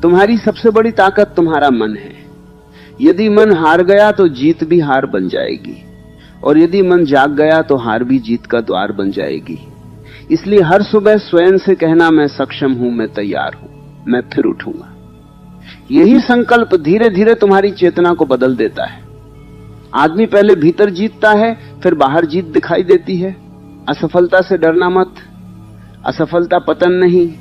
तुम्हारी सबसे बड़ी ताकत तुम्हारा मन है। यदि मन हार गया तो जीत भी हार बन जाएगी, और यदि मन जाग गया तो हार भी जीत का द्वार बन जाएगी। इसलिए हर सुबह स्वयं से कहना, मैं सक्षम हूं, मैं तैयार हूं, मैं फिर उठूंगा। यही संकल्प धीरे धीरे तुम्हारी चेतना को बदल देता है। आदमी पहले भीतर जीतता है, फिर बाहर जीत दिखाई देती है। असफलता से डरना मत। असफलता पतन नहीं,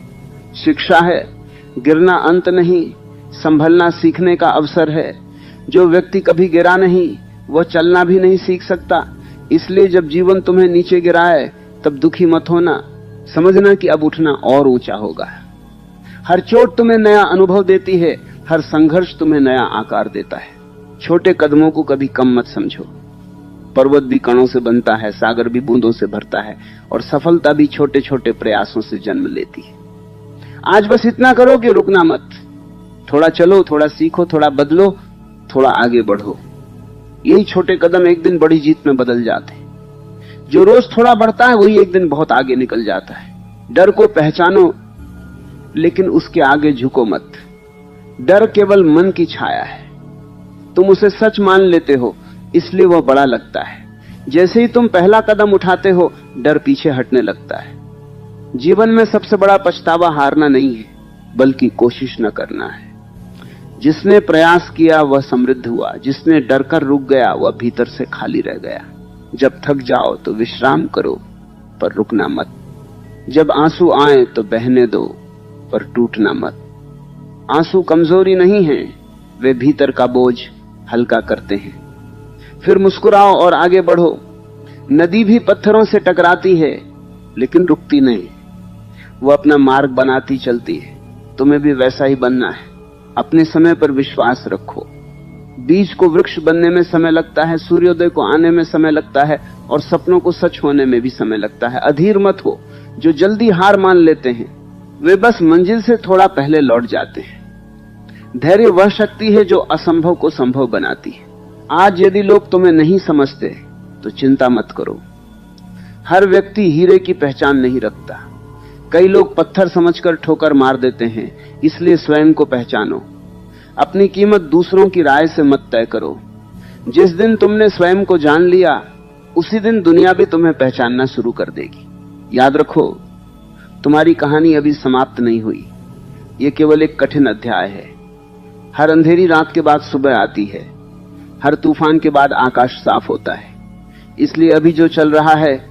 शिक्षा है। गिरना अंत नहीं, संभलना सीखने का अवसर है। जो व्यक्ति कभी गिरा नहीं वह चलना भी नहीं सीख सकता। इसलिए जब जीवन तुम्हें नीचे गिराए तब दुखी मत होना, समझना कि अब उठना और ऊंचा होगा। हर चोट तुम्हें नया अनुभव देती है, हर संघर्ष तुम्हें नया आकार देता है। छोटे कदमों को कभी कम मत समझो। पर्वत भी कणों से बनता है, सागर भी बूंदों से भरता है, और सफलता भी छोटे छोटे प्रयासों से जन्म लेती है। आज बस इतना करो कि रुकना मत। थोड़ा चलो, थोड़ा सीखो, थोड़ा बदलो, थोड़ा आगे बढ़ो। यही छोटे कदम एक दिन बड़ी जीत में बदल जाते हैं। जो रोज थोड़ा बढ़ता है वही एक दिन बहुत आगे निकल जाता है। डर को पहचानो, लेकिन उसके आगे झुको मत। डर केवल मन की छाया है। तुम उसे सच मान लेते हो, इसलिए वह बड़ा लगता है। जैसे ही तुम पहला कदम उठाते हो, डर पीछे हटने लगता है। जीवन में सबसे बड़ा पछतावा हारना नहीं है, बल्कि कोशिश न करना है। जिसने प्रयास किया वह समृद्ध हुआ, जिसने डर कर रुक गया वह भीतर से खाली रह गया। जब थक जाओ तो विश्राम करो, पर रुकना मत। जब आंसू आए तो बहने दो, पर टूटना मत। आंसू कमजोरी नहीं है, वे भीतर का बोझ हल्का करते हैं। फिर मुस्कुराओ और आगे बढ़ो। नदी भी पत्थरों से टकराती है, लेकिन रुकती नहीं। वो अपना मार्ग बनाती चलती है। तुम्हें भी वैसा ही बनना है। अपने समय पर विश्वास रखो। बीज को वृक्ष बनने में समय लगता है, सूर्योदय को आने में समय लगता है, और सपनों को सच होने में भी समय लगता है। अधीर मत हो। जो जल्दी हार मान लेते हैं वे बस मंजिल से थोड़ा पहले लौट जाते हैं। धैर्य वह शक्ति है जो असंभव को संभव बनाती है। आज यदि लोग तुम्हें नहीं समझते तो चिंता मत करो। हर व्यक्ति हीरे की पहचान नहीं रखता। कई लोग पत्थर समझकर ठोकर मार देते हैं, इसलिए स्वयं को पहचानो। अपनी कीमत दूसरों की राय से मत तय करो। जिस दिन तुमने स्वयं को जान लिया, उसी दिन दुनिया भी तुम्हें पहचानना शुरू कर देगी। याद रखो, तुम्हारी कहानी अभी समाप्त नहीं हुई। यह केवल एक कठिन अध्याय है। हर अंधेरी रात के बाद सुबह आती है। हर तूफान के बाद आकाश साफ होता है। इसलिए अभी जो चल रहा है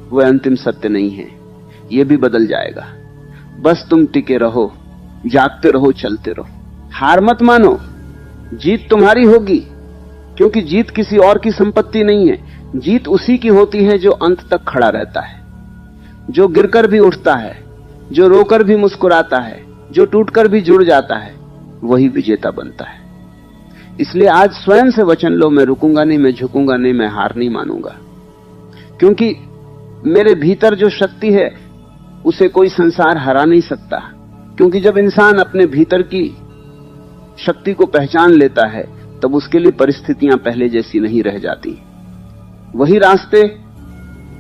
वह अंतिम सत्य नहीं है। यह भी बदल जाएगा। बस तुम टिके रहो, जागते रहो, चलते रहो। हार मत मानो। जीत तुम्हारी होगी, क्योंकि जीत किसी और की संपत्ति नहीं है। जीत उसी की होती है जो अंत तक खड़ा रहता है, जो गिरकर भी उठता है, जो रोकर भी मुस्कुराता है, जो टूटकर भी जुड़ जाता है, वही विजेता बनता है। इसलिए आज स्वयं से वचन लो, मैं रुकूंगा नहीं, मैं झुकूंगा नहीं, मैं हार नहीं मानूंगा। क्योंकि मेरे भीतर जो शक्ति है उसे कोई संसार हरा नहीं सकता। क्योंकि जब इंसान अपने भीतर की शक्ति को पहचान लेता है, तब उसके लिए परिस्थितियां पहले जैसी नहीं रह जाती। वही रास्ते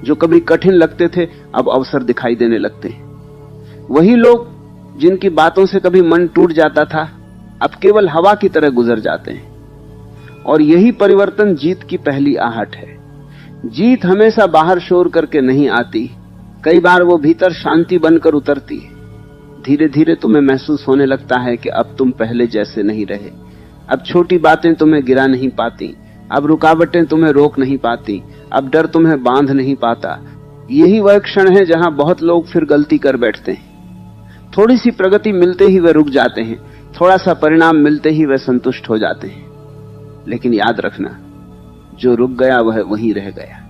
जो कभी कठिन लगते थे अब अवसर दिखाई देने लगते हैं। वही लोग जिनकी बातों से कभी मन टूट जाता था, अब केवल हवा की तरह गुजर जाते हैं। और यही परिवर्तन जीत की पहली आहट है। जीत हमेशा बाहर शोर करके नहीं आती, कई बार वो भीतर शांति बनकर उतरती है। धीरे धीरे तुम्हें महसूस होने लगता है कि अब तुम पहले जैसे नहीं रहे। अब छोटी बातें तुम्हें गिरा नहीं पाती, अब रुकावटें तुम्हें रोक नहीं पाती, अब डर तुम्हें बांध नहीं पाता। यही वह क्षण है जहां बहुत लोग फिर गलती कर बैठते हैं। थोड़ी सी प्रगति मिलते ही वे रुक जाते हैं, थोड़ा सा परिणाम मिलते ही वे संतुष्ट हो जाते हैं। लेकिन याद रखना, जो रुक गया वह वहीं रह गया।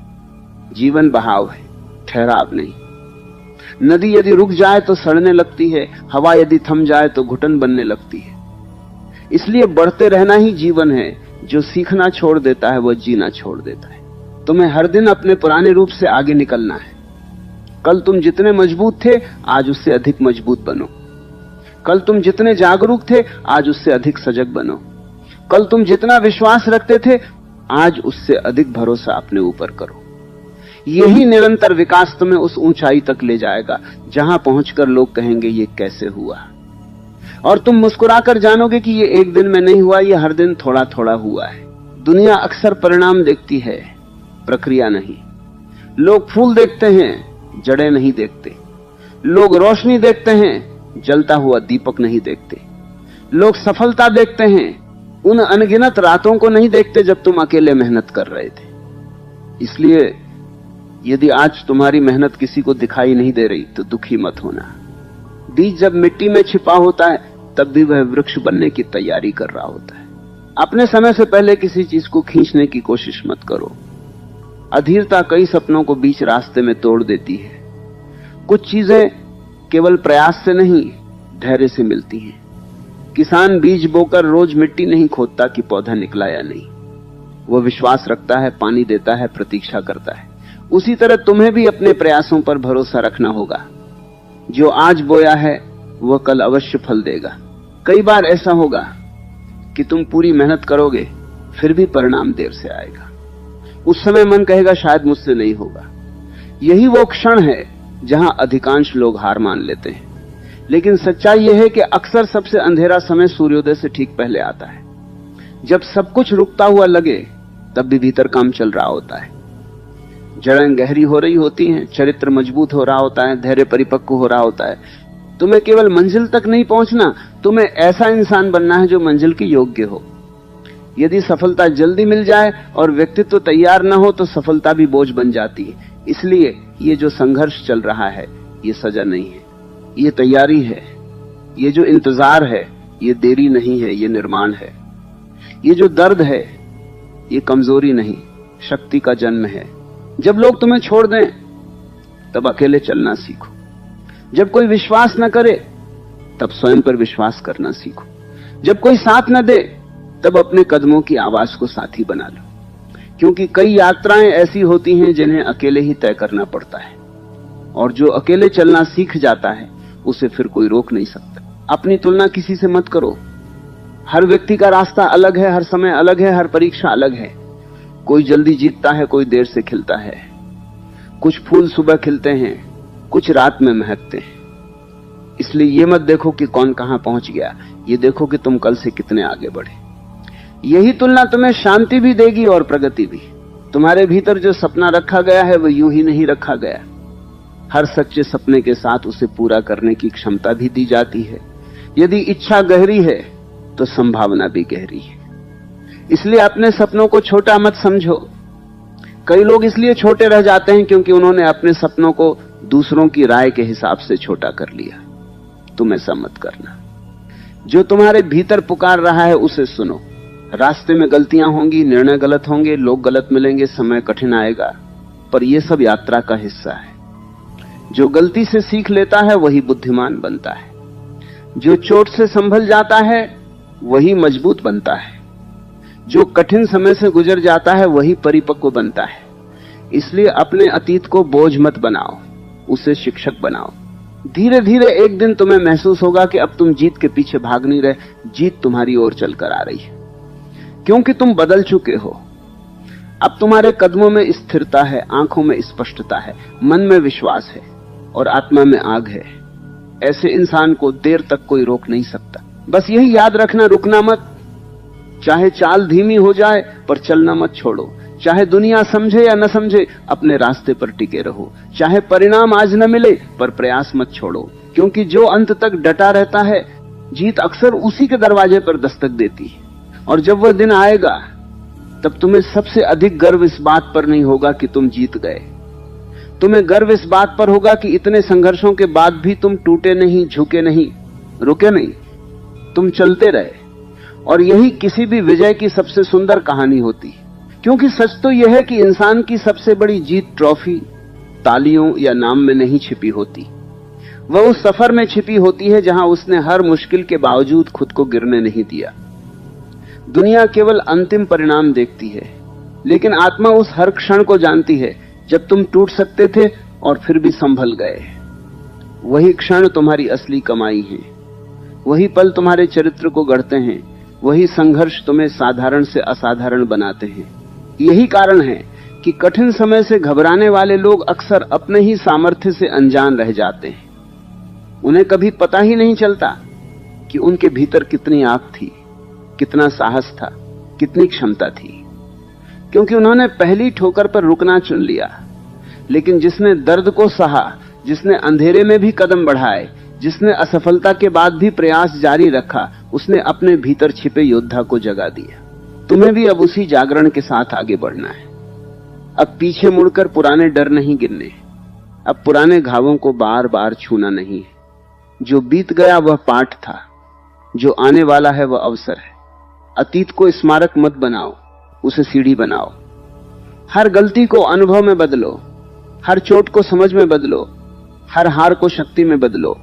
जीवन बहाव है, ठहराव नहीं। नदी यदि रुक जाए तो सड़ने लगती है, हवा यदि थम जाए तो घुटन बनने लगती है। इसलिए बढ़ते रहना ही जीवन है। जो सीखना छोड़ देता है वह जीना छोड़ देता है। तुम्हें हर दिन अपने पुराने रूप से आगे निकलना है। कल तुम जितने मजबूत थे, आज उससे अधिक मजबूत बनो। कल तुम जितने जागरूक थे, आज उससे अधिक सजग बनो। कल तुम जितना विश्वास रखते थे, आज उससे अधिक भरोसा अपने ऊपर करो। यही निरंतर विकास तुम्हें उस ऊंचाई तक ले जाएगा जहां पहुंचकर लोग कहेंगे ये कैसे हुआ। और तुम मुस्कुराकर जानोगे कि ये एक दिन में नहीं हुआ, ये हर दिन थोड़ा थोड़ा हुआ है। दुनिया अक्सर परिणाम देखती है, प्रक्रिया नहीं। लोग फूल देखते हैं, जड़ें नहीं देखते। लोग रोशनी देखते हैं, जलता हुआ दीपक नहीं देखते। लोग सफलता देखते हैं, उन अनगिनत रातों को नहीं देखते जब तुम अकेले मेहनत कर रहे थे। इसलिए यदि आज तुम्हारी मेहनत किसी को दिखाई नहीं दे रही तो दुखी मत होना। बीज जब मिट्टी में छिपा होता है तब भी वह वृक्ष बनने की तैयारी कर रहा होता है। अपने समय से पहले किसी चीज को खींचने की कोशिश मत करो। अधीरता कई सपनों को बीच रास्ते में तोड़ देती है। कुछ चीजें केवल प्रयास से नहीं, धैर्य से मिलती हैं। किसान बीज बोकर रोज मिट्टी नहीं खोदता कि पौधा निकला या नहीं। वह विश्वास रखता है, पानी देता है, प्रतीक्षा करता है। उसी तरह तुम्हें भी अपने प्रयासों पर भरोसा रखना होगा। जो आज बोया है वह कल अवश्य फल देगा। कई बार ऐसा होगा कि तुम पूरी मेहनत करोगे फिर भी परिणाम देर से आएगा। उस समय मन कहेगा शायद मुझसे नहीं होगा। यही वो क्षण है जहां अधिकांश लोग हार मान लेते हैं। लेकिन सच्चाई यह है कि अक्सर सबसे अंधेरा समय सूर्योदय से ठीक पहले आता है। जब सब कुछ रुकता हुआ लगे तब भी भीतर काम चल रहा होता है। जड़ें गहरी हो रही होती हैं, चरित्र मजबूत हो रहा होता है, धैर्य परिपक्व हो रहा होता है। तुम्हें केवल मंजिल तक नहीं पहुंचना, तुम्हें ऐसा इंसान बनना है जो मंजिल के योग्य हो। यदि सफलता जल्दी मिल जाए और व्यक्तित्व तैयार न हो तो सफलता भी बोझ बन जाती है। इसलिए ये जो संघर्ष चल रहा है ये सजा नहीं है, ये तैयारी है। ये जो इंतजार है ये देरी नहीं है, ये निर्माण है। ये जो दर्द है ये कमजोरी नहीं, शक्ति का जन्म है। जब लोग तुम्हें छोड़ दें तब अकेले चलना सीखो। जब कोई विश्वास न करे तब स्वयं पर विश्वास करना सीखो। जब कोई साथ न दे तब अपने कदमों की आवाज को साथी बना लो। क्योंकि कई यात्राएं ऐसी होती हैं जिन्हें अकेले ही तय करना पड़ता है, और जो अकेले चलना सीख जाता है उसे फिर कोई रोक नहीं सकता। अपनी तुलना किसी से मत करो। हर व्यक्ति का रास्ता अलग है, हर समय अलग है, हर परीक्षा अलग है। कोई जल्दी जीतता है, कोई देर से खिलता है। कुछ फूल सुबह खिलते हैं, कुछ रात में महकते हैं। इसलिए ये मत देखो कि कौन कहां पहुंच गया, ये देखो कि तुम कल से कितने आगे बढ़े। यही तुलना तुम्हें शांति भी देगी और प्रगति भी। तुम्हारे भीतर जो सपना रखा गया है वह यूं ही नहीं रखा गया। हर सच्चे सपने के साथ उसे पूरा करने की क्षमता भी दी जाती है। यदि इच्छा गहरी है तो संभावना भी गहरी है। इसलिए अपने सपनों को छोटा मत समझो। कई लोग इसलिए छोटे रह जाते हैं क्योंकि उन्होंने अपने सपनों को दूसरों की राय के हिसाब से छोटा कर लिया। तुम ऐसा मत करना। जो तुम्हारे भीतर पुकार रहा है उसे सुनो। रास्ते में गलतियां होंगी, निर्णय गलत होंगे, लोग गलत मिलेंगे, समय कठिन आएगा, पर यह सब यात्रा का हिस्सा है। जो गलती से सीख लेता है वही बुद्धिमान बनता है। जो चोट से संभल जाता है वही मजबूत बनता है। जो कठिन समय से गुजर जाता है वही परिपक्व बनता है। इसलिए अपने अतीत को बोझ मत बनाओ, उसे शिक्षक बनाओ। धीरे धीरे एक दिन तुम्हें महसूस होगा कि अब तुम जीत के पीछे भाग नहीं रहे, जीत तुम्हारी ओर चलकर आ रही है, क्योंकि तुम बदल चुके हो। अब तुम्हारे कदमों में स्थिरता है, आंखों में स्पष्टता है, मन में विश्वास है और आत्मा में आग है। ऐसे इंसान को देर तक कोई रोक नहीं सकता। बस यही याद रखना, रुकना मत। चाहे चाल धीमी हो जाए पर चलना मत छोड़ो। चाहे दुनिया समझे या न समझे, अपने रास्ते पर टिके रहो। चाहे परिणाम आज न मिले पर प्रयास मत छोड़ो, क्योंकि जो अंत तक डटा रहता है जीत अक्सर उसी के दरवाजे पर दस्तक देती है। और जब वह दिन आएगा तब तुम्हें सबसे अधिक गर्व इस बात पर नहीं होगा कि तुम जीत गए। तुम्हें गर्व इस बात पर होगा कि इतने संघर्षों के बाद भी तुम टूटे नहीं, झुके नहीं, रुके नहीं, तुम चलते रहे। और यही किसी भी विजय की सबसे सुंदर कहानी होती है। क्योंकि सच तो यह है कि इंसान की सबसे बड़ी जीत ट्रॉफी, तालियों या नाम में नहीं छिपी होती। वह उस सफर में छिपी होती है जहां उसने हर मुश्किल के बावजूद खुद को गिरने नहीं दिया। दुनिया केवल अंतिम परिणाम देखती है, लेकिन आत्मा उस हर क्षण को जानती है जब तुम टूट सकते थे और फिर भी संभल गए। वही क्षण तुम्हारी असली कमाई है। वही पल तुम्हारे चरित्र को गढ़ते हैं। वही संघर्ष तुम्हें साधारण से असाधारण बनाते हैं। यही कारण है कि कठिन समय से घबराने वाले लोग अक्सर अपने ही सामर्थ्य से अनजान रह जाते हैं। उन्हें कभी पता ही नहीं चलता कि उनके भीतर कितनी आग थी, कितना साहस था, कितनी क्षमता थी, क्योंकि उन्होंने पहली ठोकर पर रुकना चुन लिया। लेकिन जिसने दर्द को सहा, जिसने अंधेरे में भी कदम बढ़ाए, जिसने असफलता के बाद भी प्रयास जारी रखा, उसने अपने भीतर छिपे योद्धा को जगा दिया। तुम्हें भी अब उसी जागरण के साथ आगे बढ़ना है। अब पीछे मुड़कर पुराने डर नहीं गिनने, अब पुराने घावों को बार बार छूना नहीं है। जो बीत गया वह पाठ था, जो आने वाला है वह अवसर है। अतीत को स्मारक मत बनाओ, उसे सीढ़ी बनाओ। हर गलती को अनुभव में बदलो, हर चोट को समझ में बदलो, हर हार को शक्ति में बदलो।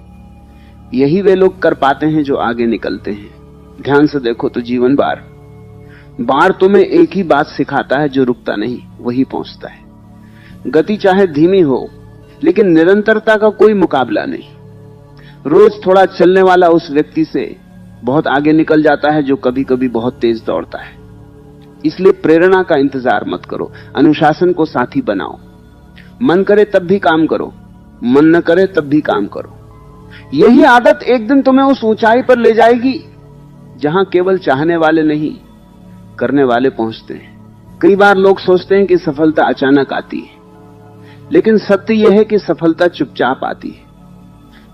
यही वे लोग कर पाते हैं जो आगे निकलते हैं। ध्यान से देखो तो जीवन बार तुम्हें एक ही बात सिखाता है, जो रुकता नहीं वही पहुंचता है। गति चाहे धीमी हो, लेकिन निरंतरता का कोई मुकाबला नहीं। रोज थोड़ा चलने वाला उस व्यक्ति से बहुत आगे निकल जाता है जो कभी कभी बहुत तेज दौड़ता है। इसलिए प्रेरणा का इंतजार मत करो, अनुशासन को साथी बनाओ। मन करे तब भी काम करो, मन न करे तब भी काम करो। यही आदत एक दिन तुम्हें उस ऊंचाई पर ले जाएगी जहां केवल चाहने वाले नहीं, करने वाले पहुंचते हैं। कई बार लोग सोचते हैं कि सफलता अचानक आती है, लेकिन सत्य यह है कि सफलता चुपचाप आती है।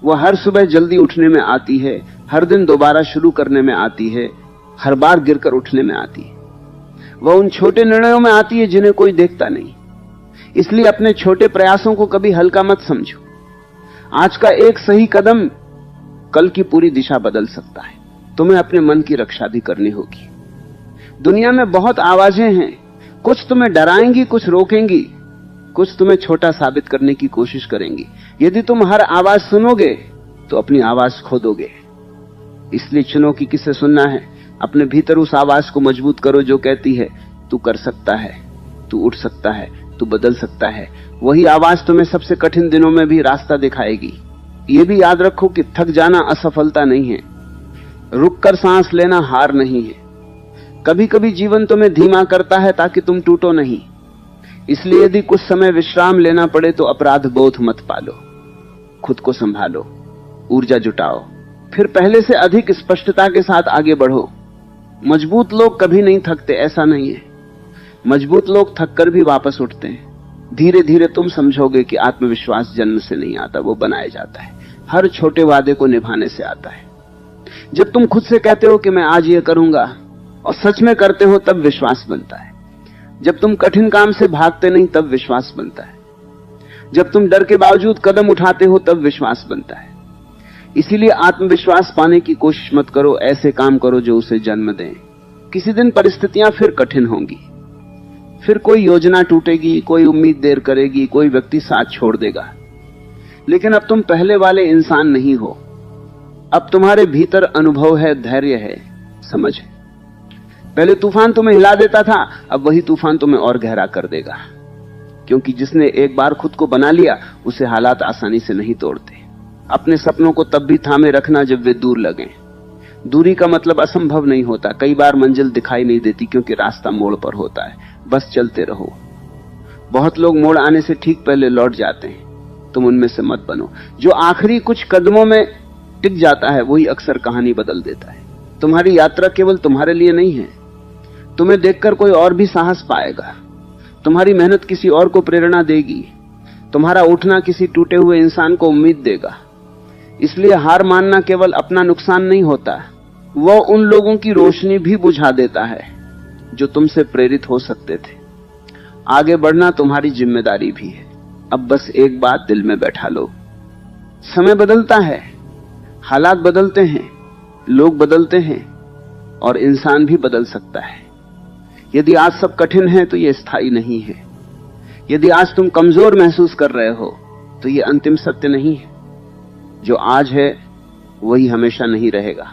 वह हर सुबह जल्दी उठने में आती है, हर दिन दोबारा शुरू करने में आती है, हर बार गिरकर उठने में आती है। वह उन छोटे निर्णयों में आती है जिन्हें कोई देखता नहीं। इसलिए अपने छोटे प्रयासों को कभी हल्का मत समझो। आज का एक सही कदम कल की पूरी दिशा बदल सकता है। तुम्हें अपने मन की रक्षा भी करनी होगी। दुनिया में बहुत आवाजें हैं, कुछ तुम्हें डराएंगी, कुछ रोकेंगी, कुछ तुम्हें छोटा साबित करने की कोशिश करेंगी। यदि तुम हर आवाज सुनोगे तो अपनी आवाज खो दोगे। इसलिए चुनो कि किसे सुनना है। अपने भीतर उस आवाज को मजबूत करो जो कहती है तू कर सकता है, तू उठ सकता है, तू बदल सकता है। वही आवाज तुम्हें सबसे कठिन दिनों में भी रास्ता दिखाएगी। यह भी याद रखो कि थक जाना असफलता नहीं है, रुककर सांस लेना हार नहीं है। कभी कभी जीवन तुम्हें धीमा करता है ताकि तुम टूटो नहीं। इसलिए यदि कुछ समय विश्राम लेना पड़े तो अपराध बोध मत पालो। खुद को संभालो, ऊर्जा जुटाओ, फिर पहले से अधिक स्पष्टता के साथ आगे बढ़ो। मजबूत लोग कभी नहीं थकते, ऐसा नहीं है। मजबूत लोग थककर भी वापस उठते हैं। धीरे धीरे तुम समझोगे कि आत्मविश्वास जन्म से नहीं आता, वो बनाया जाता है। हर छोटे वादे को निभाने से आता है। जब तुम खुद से कहते हो कि मैं आज ये करूंगा और सच में करते हो तब विश्वास बनता है। जब तुम कठिन काम से भागते नहीं तब विश्वास बनता है। जब तुम डर के बावजूद कदम उठाते हो तब विश्वास बनता है। इसीलिए आत्मविश्वास पाने की कोशिश मत करो, ऐसे काम करो जो उसे जन्म दें। किसी दिन परिस्थितियां फिर कठिन होंगी, फिर कोई योजना टूटेगी, कोई उम्मीद देर करेगी, कोई व्यक्ति साथ छोड़ देगा। लेकिन अब तुम पहले वाले इंसान नहीं हो। अब तुम्हारे भीतर अनुभव है, धैर्य है, समझ है। पहले तूफान तुम्हें हिला देता था, अब वही तूफान तुम्हें और गहरा कर देगा। क्योंकि जिसने एक बार खुद को बना लिया उसे हालात आसानी से नहीं तोड़ते। अपने सपनों को तब भी थामे रखना जब वे दूर लगें। दूरी का मतलब असंभव नहीं होता। कई बार मंजिल दिखाई नहीं देती क्योंकि रास्ता मोड़ पर होता है। बस चलते रहो। बहुत लोग मोड़ आने से ठीक पहले लौट जाते हैं, तुम उनमें से मत बनो। जो आखिरी कुछ कदमों में टिक जाता है वही अक्सर कहानी बदल देता है। तुम्हारी यात्रा केवल तुम्हारे लिए नहीं है, तुम्हें देखकर कोई और भी साहस पाएगा। तुम्हारी मेहनत किसी और को प्रेरणा देगी, तुम्हारा उठना किसी टूटे हुए इंसान को उम्मीद देगा। इसलिए हार मानना केवल अपना नुकसान नहीं होता, वह उन लोगों की रोशनी भी बुझा देता है जो तुमसे प्रेरित हो सकते थे। आगे बढ़ना तुम्हारी जिम्मेदारी भी है। अब बस एक बात दिल में बैठा लो, समय बदलता है, हालात बदलते हैं, लोग बदलते हैं और इंसान भी बदल सकता है। यदि आज सब कठिन है तो यह स्थायी नहीं है। यदि आज तुम कमजोर महसूस कर रहे हो तो यह अंतिम सत्य नहीं है। जो आज है वही हमेशा नहीं रहेगा।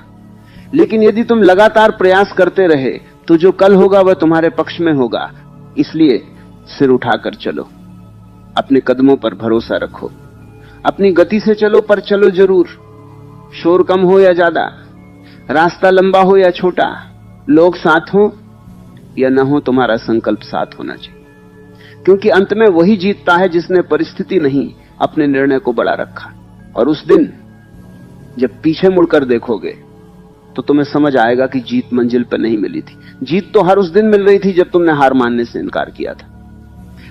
लेकिन यदि तुम लगातार प्रयास करते रहे तो जो कल होगा वह तुम्हारे पक्ष में होगा। इसलिए सिर उठाकर चलो, अपने कदमों पर भरोसा रखो, अपनी गति से चलो, पर चलो जरूर। शोर कम हो या ज्यादा, रास्ता लंबा हो या छोटा, लोग साथ हो या न हो, तुम्हारा संकल्प साथ होना चाहिए। क्योंकि अंत में वही जीतता है जिसने परिस्थिति नहीं, अपने निर्णय को बड़ा रखा। और उस दिन जब पीछे मुड़कर देखोगे तो तुम्हें समझ आएगा कि जीत मंजिल पर नहीं मिली थी। जीत तो हर उस दिन मिल रही थी जब तुमने हार मानने से इनकार किया था।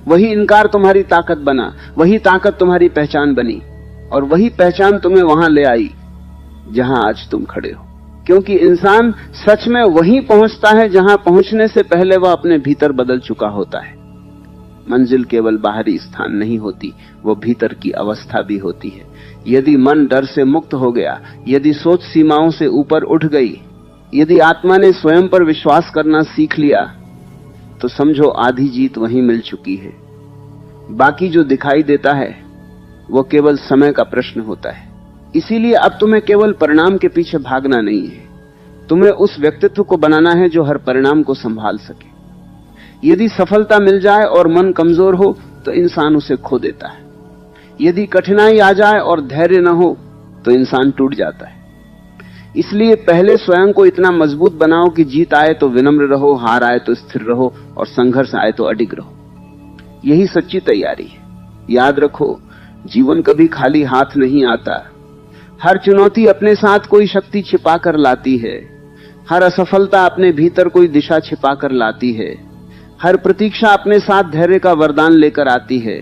वही इनकार तुम्हारी ताकत बना, वही ताकत तुम्हारी पहचान बनी, और वही पहचान तुम्हें वहां ले आई जहां आज तुम खड़े हो। क्योंकि इंसान सच में वहीं पहुंचता है जहां पहुंचने से पहले वह अपने भीतर बदल चुका होता है। मंजिल केवल बाहरी स्थान नहीं होती, वो भीतर की अवस्था भी होती है। यदि मन डर से मुक्त हो गया, यदि सोच सीमाओं से ऊपर उठ गई, यदि आत्मा ने स्वयं पर विश्वास करना सीख लिया, तो समझो आधी जीत वहीं मिल चुकी है। बाकी जो दिखाई देता है वो केवल समय का प्रश्न होता है। इसीलिए अब तुम्हें केवल परिणाम के पीछे भागना नहीं है, तुम्हें उस व्यक्तित्व को बनाना है जो हर परिणाम को संभाल सके। यदि सफलता मिल जाए और मन कमजोर हो तो इंसान उसे खो देता है। यदि कठिनाई आ जाए और धैर्य न हो तो इंसान टूट जाता है। इसलिए पहले स्वयं को इतना मजबूत बनाओ कि जीत आए तो विनम्र रहो, हार आए तो स्थिर रहो, और संघर्ष आए तो अडिग रहो। यही सच्ची तैयारी है। याद रखो, जीवन कभी खाली हाथ नहीं आता। हर चुनौती अपने साथ कोई शक्ति छिपा कर लाती है। हर असफलता अपने भीतर कोई दिशा छिपा कर लाती है। हर प्रतीक्षा अपने साथ धैर्य का वरदान लेकर आती है।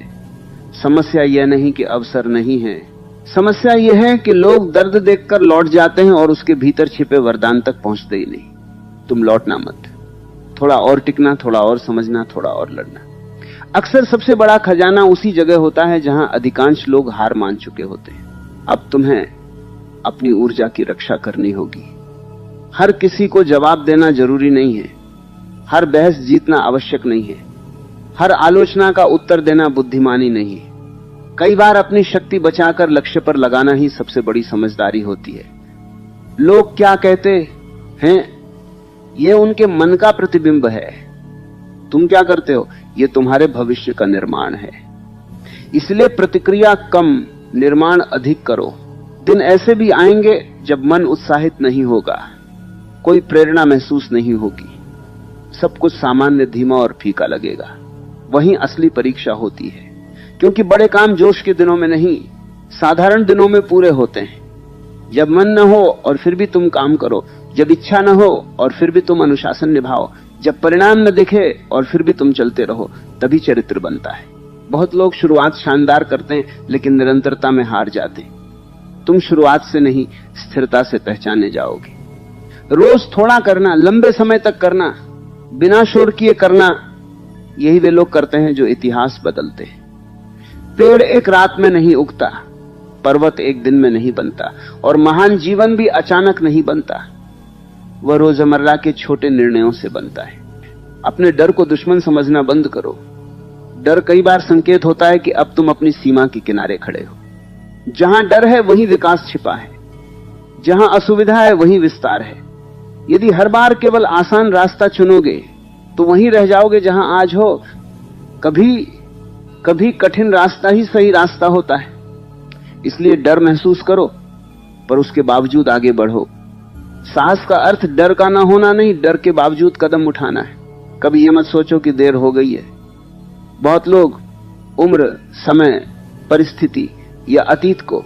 समस्या यह नहीं कि अवसर नहीं है, समस्या यह है कि लोग दर्द देखकर लौट जाते हैं और उसके भीतर छिपे वरदान तक पहुंचते ही नहीं। तुम लौटना मत, थोड़ा और टिकना, थोड़ा और समझना, थोड़ा और लड़ना। अक्सर सबसे बड़ा खजाना उसी जगह होता है जहां अधिकांश लोग हार मान चुके होते हैं। अब तुम्हें अपनी ऊर्जा की रक्षा करनी होगी। हर किसी को जवाब देना जरूरी नहीं है, हर बहस जीतना आवश्यक नहीं है, हर आलोचना का उत्तर देना बुद्धिमानी नहीं है। कई बार अपनी शक्ति बचाकर लक्ष्य पर लगाना ही सबसे बड़ी समझदारी होती है। लोग क्या कहते हैं, यह उनके मन का प्रतिबिंब है। तुम क्या करते हो, यह तुम्हारे भविष्य का निर्माण है। इसलिए प्रतिक्रिया कम, निर्माण अधिक करो। दिन ऐसे भी आएंगे जब मन उत्साहित नहीं होगा, कोई प्रेरणा महसूस नहीं होगी, सब कुछ सामान्य, धीमा और फीका लगेगा। वहीं असली परीक्षा होती है, क्योंकि बड़े काम जोश के दिनों में नहीं, साधारण दिनों में पूरे होते हैं। जब मन न हो और फिर भी तुम काम करो, जब इच्छा न हो और फिर भी तुम अनुशासन निभाओ, जब परिणाम न दिखे और फिर भी तुम चलते रहो, तभी चरित्र बनता है। बहुत लोग शुरुआत शानदार करते हैं लेकिन निरंतरता में हार जाते हैं। तुम शुरुआत से नहीं, स्थिरता से पहचाने जाओगे। रोज थोड़ा करना, लंबे समय तक करना, बिना शोर किए करना, यही वे लोग करते हैं जो इतिहास बदलते हैं। पेड़ एक रात में नहीं उगता, पर्वत एक दिन में नहीं बनता, और महान जीवन भी अचानक नहीं बनता। वह रोजमर्रा के छोटे निर्णयों से बनता है। अपने डर को दुश्मन समझना बंद करो। डर कई बार संकेत होता है कि अब तुम अपनी सीमा के किनारे खड़े हो। जहां डर है वहीं विकास छिपा है, जहां असुविधा है वहीं विस्तार है। यदि हर बार केवल आसान रास्ता चुनोगे तो वहीं रह जाओगे जहां आज हो। कभी कठिन रास्ता ही सही रास्ता होता है। इसलिए डर महसूस करो, पर उसके बावजूद आगे बढ़ो। साहस का अर्थ डर का ना होना नहीं, डर के बावजूद कदम उठाना है। कभी यह मत सोचो कि देर हो गई है। बहुत लोग उम्र, समय, परिस्थिति या अतीत को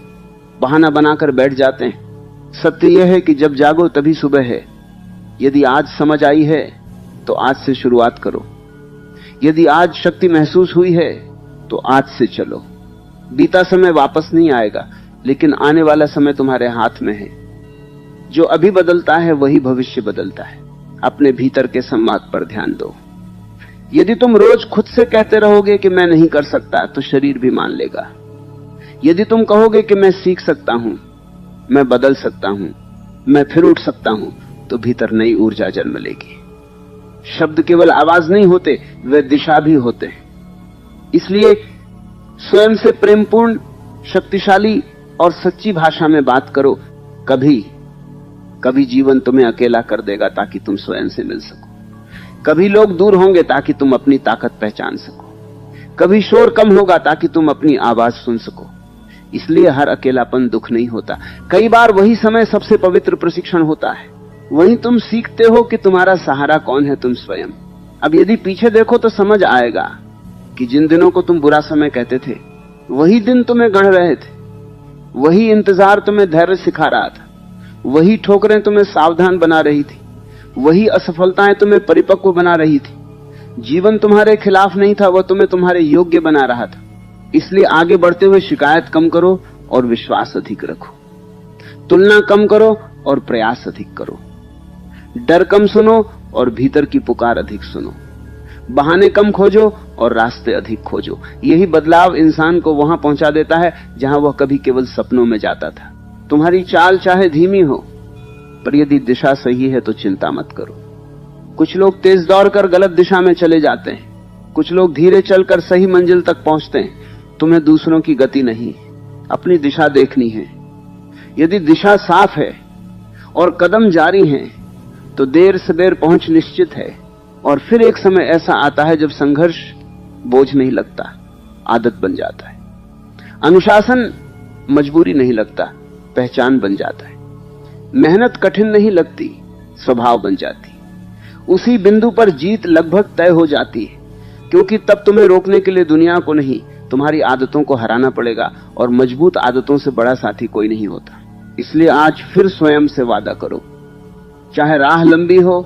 बहाना बनाकर बैठ जाते हैं। सत्य यह है कि जब जागो तभी सुबह है। यदि आज समझ आई है तो आज से शुरुआत करो। यदि आज शक्ति महसूस हुई है तो आज से चलो। बीता समय वापस नहीं आएगा, लेकिन आने वाला समय तुम्हारे हाथ में है। जो अभी बदलता है वही भविष्य बदलता है। अपने भीतर के संवाद पर ध्यान दो। यदि तुम रोज खुद से कहते रहोगे कि मैं नहीं कर सकता, तो शरीर भी मान लेगा। यदि तुम कहोगे कि मैं सीख सकता हूं, मैं बदल सकता हूं, मैं फिर उठ सकता हूं, तो भीतर नई ऊर्जा जन्म लेगी। शब्द केवल आवाज नहीं होते, वे दिशा भी होते हैं। इसलिए स्वयं से प्रेमपूर्ण, शक्तिशाली और सच्ची भाषा में बात करो। कभी जीवन तुम्हें अकेला कर देगा ताकि तुम स्वयं से मिल सको। कभी लोग दूर होंगे ताकि तुम अपनी ताकत पहचान सको। कभी शोर कम होगा ताकि तुम अपनी आवाज सुन सको। इसलिए हर अकेलापन दुख नहीं होता। कई बार वही समय सबसे पवित्र प्रशिक्षण होता है। वहीं तुम सीखते हो कि तुम्हारा सहारा कौन है, तुम स्वयं। अब यदि पीछे देखो तो समझ आएगा कि जिन दिनों को तुम बुरा समय कहते थे, वही दिन तुम्हें गढ़ रहे थे। वही इंतजार तुम्हें धैर्य सिखा रहा था। वही ठोकरें तुम्हें सावधान बना रही थी, वही असफलताएं तुम्हें परिपक्व बना रही थी। जीवन तुम्हारे खिलाफ नहीं था, वह तुम्हें तुम्हारे योग्य बना रहा था। इसलिए आगे बढ़ते हुए शिकायत कम करो और विश्वास अधिक रखो, तुलना कम करो और प्रयास अधिक करो, डर कम सुनो और भीतर की पुकार अधिक सुनो, बहाने कम खोजो और रास्ते अधिक खोजो। यही बदलाव इंसान को वहां पहुंचा देता है जहां वह कभी केवल सपनों में जाता था। तुम्हारी चाल चाहे धीमी हो, पर यदि दिशा सही है तो चिंता मत करो। कुछ लोग तेज दौड़कर गलत दिशा में चले जाते हैं, कुछ लोग धीरे चलकर सही मंजिल तक पहुंचते हैं। तुम्हें दूसरों की गति नहीं, अपनी दिशा देखनी है। यदि दिशा साफ है और कदम जारी हैं, तो देर से देर पहुंच निश्चित है। और फिर एक समय ऐसा आता है जब संघर्ष बोझ नहीं लगता, आदत बन जाता है। अनुशासन मजबूरी नहीं लगता, पहचान बन जाता है। मेहनत कठिन नहीं लगती, स्वभाव बन जाती। उसी बिंदु पर जीत लगभग तय हो जाती है, क्योंकि तब तुम्हें रोकने के लिए दुनिया को नहीं, तुम्हारी आदतों को हराना पड़ेगा। और मजबूत आदतों से बड़ा साथी कोई नहीं होता। इसलिए आज फिर स्वयं से वादा करो, चाहे राह लंबी हो,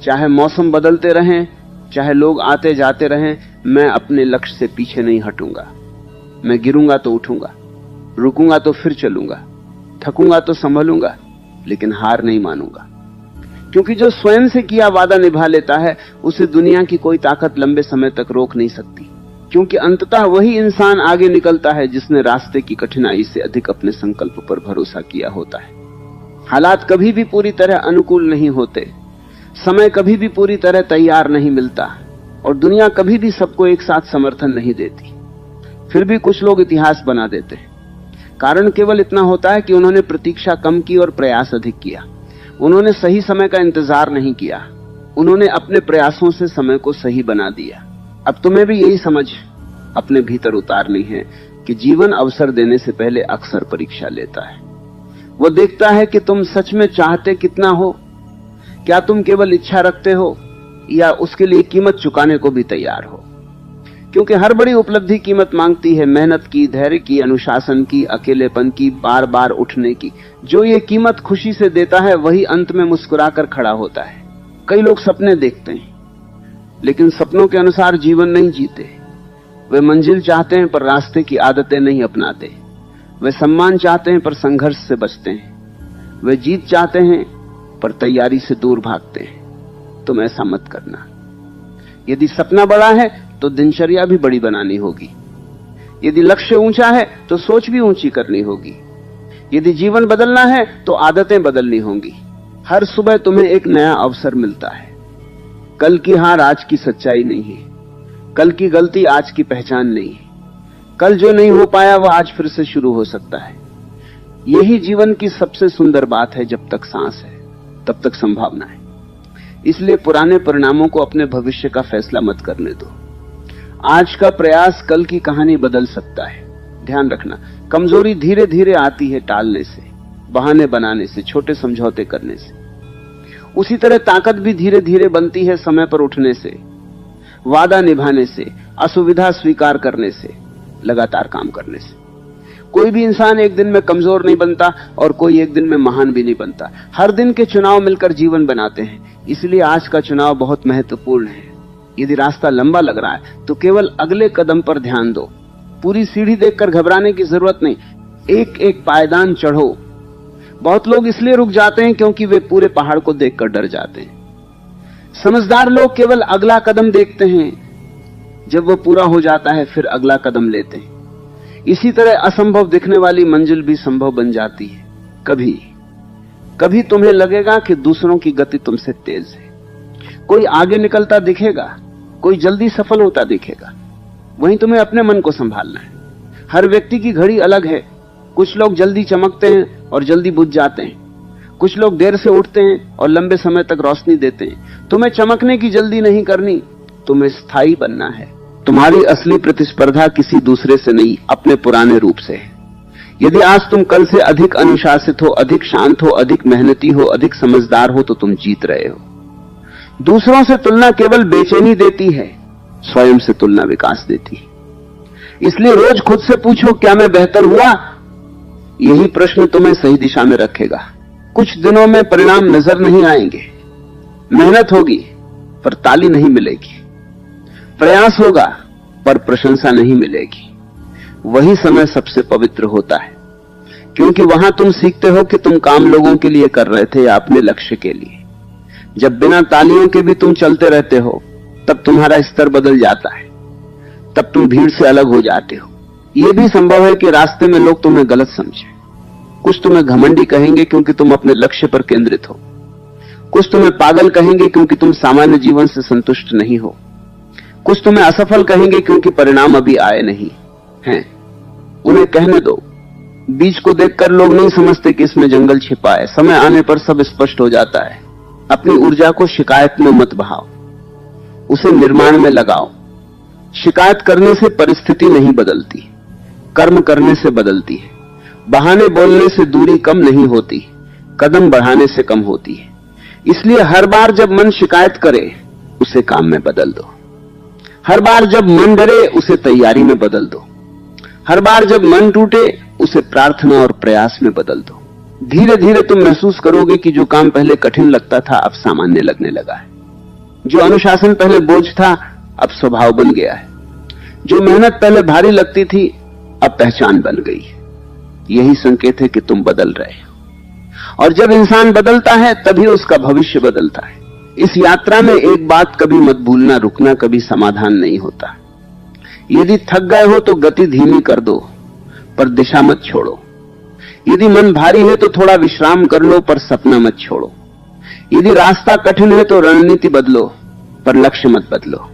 चाहे मौसम बदलते रहें, चाहे लोग आते जाते रहें, मैं अपने लक्ष्य से पीछे नहीं हटूंगा। मैं गिरूंगा तो उठूंगा, रुकूंगा तो फिर चलूंगा, थकूंगा तो संभलूंगा, लेकिन हार नहीं मानूंगा। क्योंकि जो स्वयं से किया वादा निभा लेता है, उसे दुनिया की कोई ताकत लंबे समय तक रोक नहीं सकती। क्योंकि अंततः वही इंसान आगे निकलता है जिसने रास्ते की कठिनाई से अधिक अपने संकल्प पर भरोसा किया होता है। हालात कभी भी पूरी तरह अनुकूल नहीं होते, समय कभी भी पूरी तरह तैयार नहीं मिलता, और दुनिया कभी भी सबको एक साथ समर्थन नहीं देती। फिर भी कुछ लोग इतिहास बना देते हैं। कारण केवल इतना होता है कि उन्होंने प्रतीक्षा कम की और प्रयास अधिक किया। उन्होंने सही समय का इंतजार नहीं किया, उन्होंने अपने प्रयासों से समय को सही बना दिया। अब तुम्हें भी यही समझ अपने भीतर उतारनी है कि जीवन अवसर देने से पहले अक्सर परीक्षा लेता है। वो देखता है कि तुम सच में चाहते कितना हो, क्या तुम केवल इच्छा रखते हो या उसके लिए कीमत चुकाने को भी तैयार हो। क्योंकि हर बड़ी उपलब्धि कीमत मांगती है, मेहनत की, धैर्य की, अनुशासन की, अकेलेपन की, बार बार उठने की। जो ये कीमत खुशी से देता है वही अंत में मुस्कुराकर खड़ा होता है। कई लोग सपने देखते हैं, लेकिन सपनों के अनुसार जीवन नहीं जीते। वे मंजिल चाहते हैं पर रास्ते की आदतें नहीं अपनाते। वे सम्मान चाहते हैं पर संघर्ष से बचते हैं। वे जीत चाहते हैं पर तैयारी से दूर भागते हैं। तुम ऐसा मत करना। यदि सपना बड़ा है तो दिनचर्या भी बड़ी बनानी होगी। यदि लक्ष्य ऊंचा है तो सोच भी ऊंची करनी होगी। यदि जीवन बदलना है तो आदतें बदलनी होंगी। हर सुबह तुम्हें एक नया अवसर मिलता है। कल की हार आज की सच्चाई नहीं है, कल की गलती आज की पहचान नहीं है। कल जो नहीं हो पाया वह आज फिर से शुरू हो सकता है। यही जीवन की सबसे सुंदर बात है। जब तक सांस है तब तक संभावना है। इसलिए पुराने परिणामों को अपने भविष्य का फैसला मत करने दो। आज का प्रयास कल की कहानी बदल सकता है। ध्यान रखना, कमजोरी धीरे धीरे आती है टालने से, बहाने बनाने से, छोटे समझौते करने से। उसी तरह ताकत भी धीरे धीरे बनती है समय पर उठने से, वादा निभाने से, असुविधा स्वीकार करने से, लगातार काम करने से। कोई भी इंसान एक दिन में कमजोर नहीं बनता और कोई एक दिन में महान भी नहीं बनता। हर दिन के चुनाव मिलकर जीवन बनाते हैं। इसलिए आज का चुनाव बहुत महत्वपूर्ण है। यदि रास्ता लंबा लग रहा है तो केवल अगले कदम पर ध्यान दो। पूरी सीढ़ी देखकर घबराने की जरूरत नहीं, एक एक पायदान चढ़ो। बहुत लोग इसलिए रुक जाते हैं क्योंकि वे पूरे पहाड़ को देखकर डर जाते हैं। समझदार लोग केवल अगला कदम देखते हैं, जब वह पूरा हो जाता है फिर अगला कदम लेते हैं। इसी तरह असंभव दिखने वाली मंजिल भी संभव बन जाती है। कभी कभी तुम्हें लगेगा कि दूसरों की गति तुमसे तेज है। कोई आगे निकलता दिखेगा, कोई जल्दी सफल होता दिखेगा। वहीं तुम्हें अपने मन को संभालना है। हर व्यक्ति की घड़ी अलग है। कुछ लोग जल्दी चमकते हैं और जल्दी बुझ जाते हैं। कुछ लोग देर से उठते हैं और लंबे समय तक रोशनी देते हैं। तुम्हें चमकने की जल्दी नहीं करनी, तुम्हें स्थायी बनना है। तुम्हारी असली प्रतिस्पर्धा किसी दूसरे से नहीं, अपने पुराने रूप से है। यदि आज तुम कल से अधिक अनुशासित हो, अधिक शांत हो, अधिक मेहनती हो, अधिक समझदार हो तो तुम जीत रहे हो। दूसरों से तुलना केवल बेचैनी देती है, स्वयं से तुलना विकास देती है। इसलिए रोज खुद से पूछो, क्या मैं बेहतर हुआ? यही प्रश्न तुम्हें सही दिशा में रखेगा। कुछ दिनों में परिणाम नजर नहीं आएंगे। मेहनत होगी पर ताली नहीं मिलेगी, प्रयास होगा पर प्रशंसा नहीं मिलेगी। वही समय सबसे पवित्र होता है, क्योंकि वहां तुम सीखते हो कि तुम काम लोगों के लिए कर रहे थे या अपने लक्ष्य के लिए। जब बिना तालियों के भी तुम चलते रहते हो तब तुम्हारा स्तर बदल जाता है, तब तुम भीड़ से अलग हो जाते हो। यह भी संभव है कि रास्ते में लोग तुम्हें गलत समझें। कुछ तुम्हें घमंडी कहेंगे क्योंकि तुम अपने लक्ष्य पर केंद्रित हो, कुछ तुम्हें पागल कहेंगे क्योंकि तुम सामान्य जीवन से संतुष्ट नहीं हो, कुछ तुम्हें असफल कहेंगे क्योंकि परिणाम अभी आए नहीं हैं। उन्हें कहने दो। बीज को देखकर लोग नहीं समझते कि इसमें जंगल छिपा है, समय आने पर सब स्पष्ट हो जाता है। अपनी ऊर्जा को शिकायत में मत बहाओ, उसे निर्माण में लगाओ। शिकायत करने से परिस्थिति नहीं बदलती, कर्म करने से बदलती है। बहाने बोलने से दूरी कम नहीं होती, कदम बढ़ाने से कम होती है। इसलिए हर बार जब मन शिकायत करे उसे काम में बदल दो। हर बार जब मन डरे उसे तैयारी में बदल दो। हर बार जब मन टूटे उसे प्रार्थना और प्रयास में बदल दो। धीरे धीरे तुम महसूस करोगे कि जो काम पहले कठिन लगता था अब सामान्य लगने लगा है। जो अनुशासन पहले बोझ था अब स्वभाव बन गया है। जो मेहनत पहले भारी लगती थी अब पहचान बन गई है। यही संकेत है कि तुम बदल रहे हो। और जब इंसान बदलता है तभी उसका भविष्य बदलता है। इस यात्रा में एक बात कभी मत भूलना, रुकना कभी समाधान नहीं होता। यदि थक गए हो तो गति धीमी कर दो, पर दिशा मत छोड़ो। यदि मन भारी है तो थोड़ा विश्राम कर लो, पर सपना मत छोड़ो। यदि रास्ता कठिन है तो रणनीति बदलो, पर लक्ष्य मत बदलो।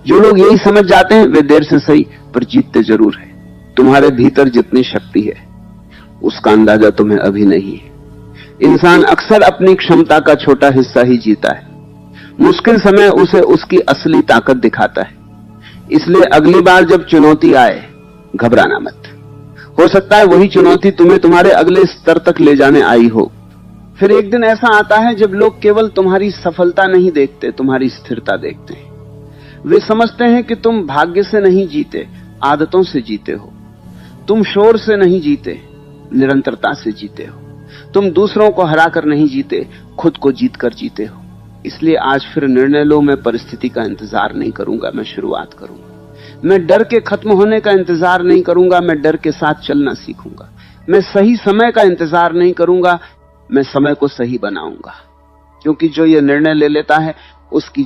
जो लोग यही समझ जाते हैं वे देर से सही पर जीतते जरूर है। तुम्हारे भीतर जितनी शक्ति है उसका अंदाजा तुम्हें अभी नहीं है। इंसान अक्सर अपनी क्षमता का छोटा हिस्सा ही जीता है। मुश्किल समय उसे उसकी असली ताकत दिखाता है। इसलिए अगली बार जब चुनौती आए घबराना मत। हो सकता है वही चुनौती तुम्हें तुम्हारे अगले स्तर तक ले जाने आई हो। फिर एक दिन ऐसा आता है जब लोग केवल तुम्हारी सफलता नहीं देखते, तुम्हारी स्थिरता देखते हैं। वे समझते हैं कि तुम भाग्य से नहीं जीते, आदतों से जीते हो। तुम शोर से नहीं जीते, निरंतरता से जीते हो। तुम दूसरों को हराकर नहीं जीते, खुद को जीतकर जीते हो। इसलिए आज फिर निर्णय लो, मैं परिस्थिति का इंतजार नहीं करूंगा, मैं शुरुआत करूंगा। मैं डर के खत्म होने का इंतजार नहीं करूंगा, मैं डर के साथ चलना सीखूंगा। मैं सही समय का इंतजार नहीं करूंगा, मैं समय को सही बनाऊंगा। क्योंकि जो ये निर्णय ले लेता है उसकी